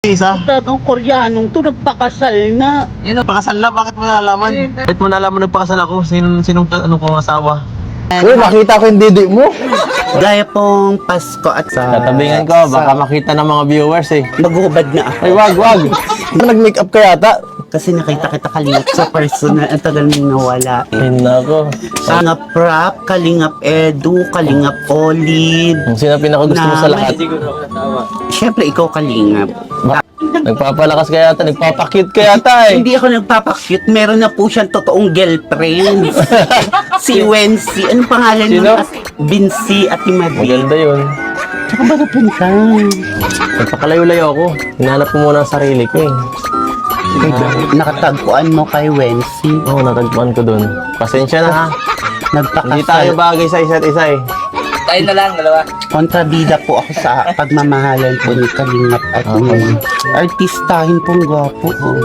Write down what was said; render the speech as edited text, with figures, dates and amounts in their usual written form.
Isa? Tatang Koreanong to nagpakasal na. Yun, pakasal na, bakit mo nalaman? Bakit mo nalaman nagpakasal ako? Sinong ano kong asawa? Uy, nakita ko yung didi mo. Gaya pong Pasko at sa... Tatabingan ko, baka makita ng mga viewers eh. Maghubad na ako. Ay, wag. Nag-makeup ka yata. Kasi nakita kita kalingap sa personal. Ang tagal nang nawala eh. Ay, nako. Kalingap Rap, Kalingap Edu, Kalingap Olive. Sino pinakagusto mo sa lahat? Siyempre, ikaw Kalingap. Nagpapalakas ka yata, nagpapakit ka yata eh. Hindi ako nagpapakute. Meron na po siyang totoong girlfriend. Si Wency. Anong pangalan Sino? ng Vinci at Imadi? Maganda yun. Saan ba napunta? Nagpakalayo-layo ako. Hinanap ko muna ang sarili ko eh. Nakatagpuan mo kay Wency. Oo, natagpuan ko dun. Pasensya na ha. Hindi tayo Nagpakasal. bagay sa isa't isa eh. Tayo na lang, dalawa. Kontrabida po ako sa pagmamahalan po ni Kalingap at Artistahin pong gwapo. Oh.